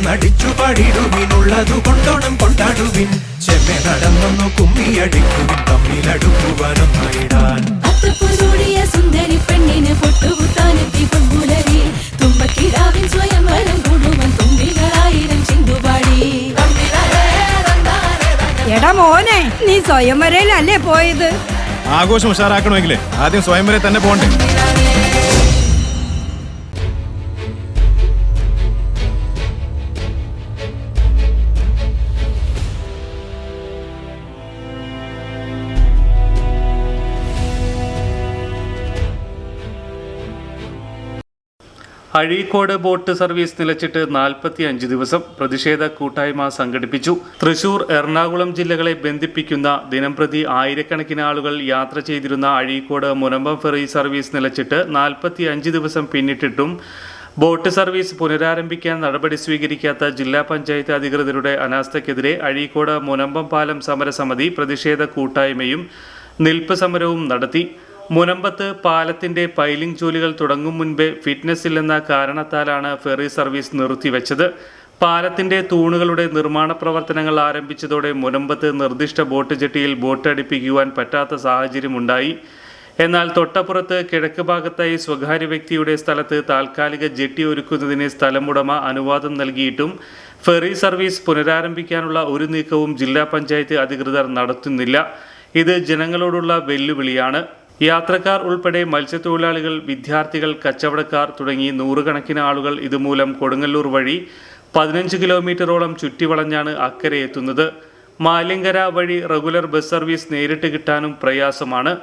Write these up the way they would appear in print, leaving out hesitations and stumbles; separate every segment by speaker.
Speaker 1: നടിച്ചു പാടിടുവിനുള്ളതു കൊണ്ടോണം കൊണ്ടാടുവിൻ. ചെമ്മെ നടന്നൊന്നു കുമ്മിയടിക്കുവിൻ, തമ്മിലടുക്കുവാനൊന്നായിടാൻ.
Speaker 2: സുന്ദരി പെണ്ണിന് പൊട്ടുകുത്താനെത്തി പൊൻപുലരി, തുമ്പക്കിടാവിൻ സ്വയംവരം കൂടുവൻ തുമ്പികളായിരം ചിന്തുപാടി.
Speaker 3: എടാ മോനെ, നീ സ്വയംവരയിലല്ലേ പോയത്?
Speaker 4: ആഘോഷം ഉഷാറാക്കണമെങ്കിലേ ആദ്യം സ്വയംവരെ തന്നെ പോണ്ടേ.
Speaker 5: അഴീക്കോട് ബോട്ട് സർവീസ് നിലച്ചിട്ട് 45 ദിവസം പ്രതിഷേധ കൂട്ടായ്മ സംഘടിപ്പിച്ചു. തൃശൂർ, എറണാകുളം ജില്ലകളെ ബന്ധിപ്പിക്കുന്ന ദിനംപ്രതി ആയിരക്കണക്കിന് ആളുകൾ യാത്ര ചെയ്തിരുന്ന അഴീക്കോട് മുനമ്പം ഫെറി സർവീസ് നിലച്ചിട്ട് 45 ദിവസം പിന്നിട്ടിട്ടും ബോട്ട് സർവീസ് പുനരാരംഭിക്കാൻ നടപടി സ്വീകരിക്കാത്ത ജില്ലാ പഞ്ചായത്ത് അധികൃതരുടെ അനാസ്ഥയ്ക്കെതിരെ അഴീക്കോട് മുനമ്പം പാലം സമരസമിതി പ്രതിഷേധ കൂട്ടായ്മയും നിൽപ്പ് സമരവും നടത്തി. മുനമ്പത്ത് പാലത്തിന്റെ പൈലിംഗ് ജോലികൾ തുടങ്ങും മുൻപേ ഫിറ്റ്നസ് ഇല്ലെന്ന കാരണത്താലാണ് ഫെറി സർവീസ് നിർത്തിവെച്ചത്. പാലത്തിന്റെ തൂണുകളുടെ നിർമ്മാണ പ്രവർത്തനങ്ങൾ ആരംഭിച്ചതോടെ മുനമ്പത്ത് നിർദ്ദിഷ്ട ബോട്ട് ജെട്ടിയിൽ ബോട്ട് അടുപ്പിക്കുവാൻ പറ്റാത്ത സാഹചര്യമുണ്ടായി. എന്നാൽ തൊട്ടപ്പുറത്ത് കിഴക്ക് ഭാഗത്തായി സ്വകാര്യ വ്യക്തിയുടെ സ്ഥലത്ത് താൽക്കാലിക ജെട്ടി ഒരുക്കുന്നതിന് സ്ഥലമുടമ അനുവാദം നൽകിയിട്ടും ഫെറി സർവീസ് പുനരാരംഭിക്കാനുള്ള ഒരു നീക്കവും ജില്ലാ പഞ്ചായത്ത് അധികൃതർ നടത്തുന്നില്ല. ഇത് ജനങ്ങളോടുള്ള വെല്ലുവിളിയാണ്. യാത്രക്കാർ ഉൾപ്പെടെ മത്സ്യത്തൊഴിലാളികൾ, വിദ്യാർത്ഥികൾ, കച്ചവടക്കാർ തുടങ്ങി നൂറുകണക്കിന് ആളുകൾ ഇതുമൂലം കൊടുങ്ങല്ലൂർ വഴി 15 കിലോമീറ്ററോളം ചുറ്റിവളഞ്ഞാണ് അക്കരെ എത്തുന്നത്. മാലിങ്കര വഴി റെഗുലർ ബസ് സർവീസ് നേരിട്ട് കിട്ടാനും പ്രയാസമാണ്.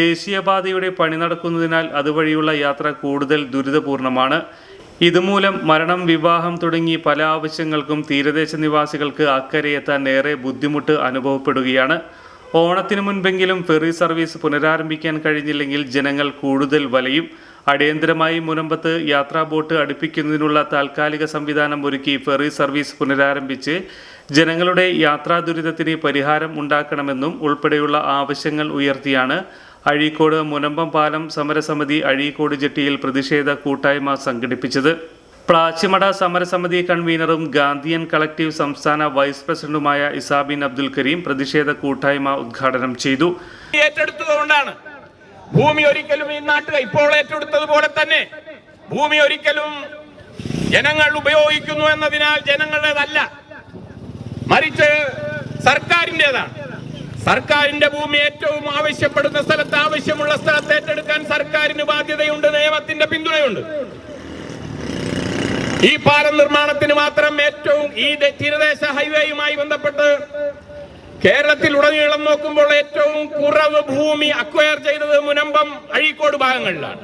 Speaker 5: ദേശീയപാതയുടെ പണി നടക്കുന്നതിനാൽ അതുവഴിയുള്ള യാത്ര കൂടുതൽ ദുരിതപൂർണമാണ്. ഇതുമൂലം മരണം, വിവാഹം തുടങ്ങി പല ആവശ്യങ്ങൾക്കും തീരദേശ നിവാസികൾക്ക് അക്കരെ എത്താൻ ഏറെ ബുദ്ധിമുട്ട് അനുഭവപ്പെടുകയാണ്. ഓണത്തിന് മുൻപെങ്കിലും ഫെറി സർവീസ് പുനരാരംഭിക്കാൻ കഴിഞ്ഞില്ലെങ്കിൽ ജനങ്ങൾ കൂടുതൽ വലയും. അടിയന്തരമായി മുനമ്പത്ത് യാത്രാ ബോട്ട് അടുപ്പിക്കുന്നതിനുള്ള താൽക്കാലിക സംവിധാനം ഒരുക്കി ഫെറി സർവീസ് പുനരാരംഭിച്ച് ജനങ്ങളുടെ യാത്രാ ദുരിതത്തിന് പരിഹാരം ഉണ്ടാക്കണമെന്നും ഉൾപ്പെടെയുള്ള ആവശ്യങ്ങൾ ഉയർത്തിയാണ് അഴീക്കോട് മുനമ്പം പാലം സമരസമിതി അഴീക്കോട് ജെട്ടിയിൽ പ്രതിഷേധ കൂട്ടായ്മ സംഘടിപ്പിച്ചത്. പ്ലാച്ചിമട സമരസമിതി കൺവീനറും ഗാന്ധിയൻ കളക്റ്റീവ് സംസ്ഥാന വൈസ് പ്രസിഡന്റുമായ ഇസാബിൻ അബ്ദുൽ കരീം പ്രതിഷേധ കൂട്ടായ്മ ഉദ്ഘാടനം ചെയ്തു.
Speaker 6: ഏറ്റെടുത്തതുകൊണ്ടാണ് ഭൂമി ഒരിക്കലും ഈ നാട്ടിൽ ഇപ്പോൾ ഏറ്റെടുത്തതുപോലെ തന്നെ ഭൂമി ഒരിക്കലും ജനങ്ങൾ ഉപയോഗിക്കുന്നു എന്നതിനാൽ ജനങ്ങളുടേതല്ല, മറിച്ച് സർക്കാരിൻ്റെതാണ്. സർക്കാരിന്റെ ഭൂമി ഏറ്റവും ആവശ്യപ്പെടുന്ന സ്ഥലത്ത്, ആവശ്യമുള്ള സ്ഥലത്ത് ഏറ്റെടുക്കാൻ സർക്കാരിന് ബാധ്യതയുണ്ട്, നിയമത്തിന്റെ പിന്തുണയുണ്ട്. ഈ പാലം നിർമ്മാണത്തിന് മാത്രം ഏറ്റവും ഈ തീരദേശ ഹൈവേയുമായി ബന്ധപ്പെട്ട് കേരളത്തിൽ ഉടനീളം നോക്കുമ്പോൾ ഏറ്റവും കുറവ് ഭൂമി അക്വയർ ചെയ്തത് മുനമ്പം, അഴീക്കോട് ഭാഗങ്ങളിലാണ്.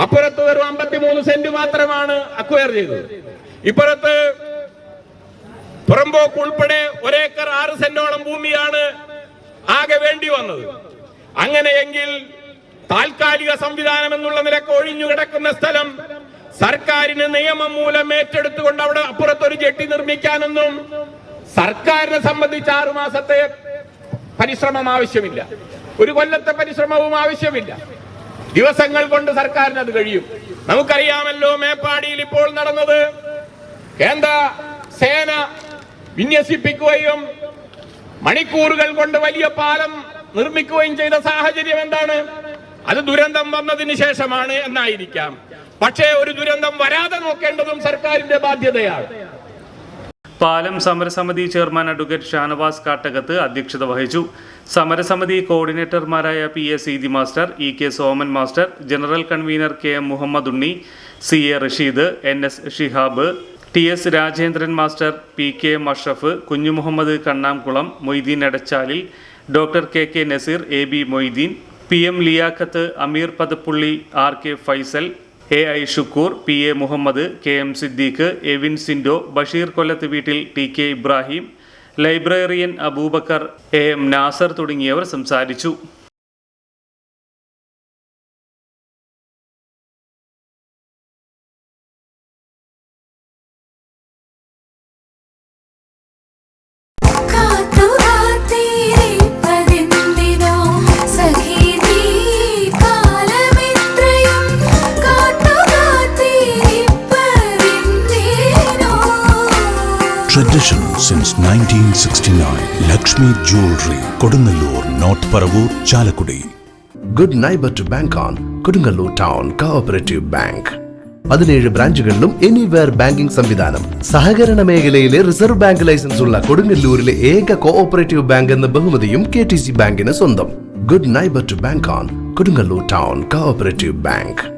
Speaker 6: അപ്പുറത്ത് ഒരു 53 സെന്റ് മാത്രമാണ് അക്വയർ ചെയ്തത്. ഇപ്പുറത്ത് പുറമ്പോക്ക് ഉൾപ്പെടെ 1 ഏക്കർ 6 സെന്റോളം ഭൂമിയാണ് ആകെ വേണ്ടി വന്നത്. അങ്ങനെയെങ്കിൽ താൽക്കാലിക സംവിധാനം എന്നുള്ള നിലക്ക് ഒഴിഞ്ഞു കിടക്കുന്ന സ്ഥലം സർക്കാരിന് നിയമം മൂലം ഏറ്റെടുത്തുകൊണ്ട് അവിടെ അപ്പുറത്തൊരു ജെട്ടി നിർമ്മിക്കാനൊന്നും സർക്കാരിനെ സംബന്ധിച്ച് 6 മാസത്തെ പരിശ്രമം ആവശ്യമില്ല, 1 കൊല്ലത്തെ പരിശ്രമവും ആവശ്യമില്ല. ദിവസങ്ങൾ കൊണ്ട് സർക്കാരിന് അത് കഴിയും. നമുക്കറിയാമല്ലോ മേപ്പാടിയിൽ ഇപ്പോൾ നടന്നത്. കേന്ദ്ര സേന വിന്യസിപ്പിക്കുകയും മണിക്കൂറുകൾ കൊണ്ട് വലിയ പാലം നിർമ്മിക്കുകയും ചെയ്ത സാഹചര്യം എന്താണ്? അത് ദുരന്തം വന്നതിന് ശേഷമാണ് എന്നായിരിക്കാം. പക്ഷേ ഒരു ദുരന്തം വരാതെ നോക്കേണ്ടതും സർക്കാരിന്റെ ബാധ്യതയാണ്.
Speaker 5: പാലം സമരസമിതി ചെയർമാൻ അഡ്വക്കേറ്റ് ഷാനവാസ് കാട്ടകത്ത് അധ്യക്ഷത വഹിച്ചു. സമരസമിതി കോർഡിനേറ്റർമാരായ PA Seethi master, EK Soman master, general convener KM Muhammad Unni, CA Rasheed, NS Shihab, TS Rajendran master, PK Musharaf, Kunju Muhammad Kannamkulam, Moideen എടച്ചാലിൽ, doctor KK Naseer, AB Moideen, PM Liyakath, Ameer Padappulli, RK Faisal, AI Shukoor, PA Muhammad, KM Siddique, Evin Sindo, Basheer കൊല്ലത്ത് വീട്ടിൽ, TK Ibrahim, librarian Abubakar, AM Nasar തുടങ്ങിയവർ സംസാരിച്ചു.
Speaker 7: tradition since 1969. Lakshmi Jewelry, Kodungallur, North Paravur, Chalakudi.
Speaker 8: Good neighbor to bank on, Kodungallur Town Cooperative Bank. 17 ബ്രാഞ്ചുകളിലും anywhere banking സംവിധാനം. സഹകരണ മേഖലയിലെ reserve bank licence ഉള്ള കൊടുങ്ങല്ലൂരിലെ ഏക കോഓപ്പറേറ്റീവ് ബാങ്ക് എന്ന ബഹുമതിയും KTC ബാങ്കിന് സ്വന്തം. Good neighbor to bank on, Kodungallur Town Cooperative Bank.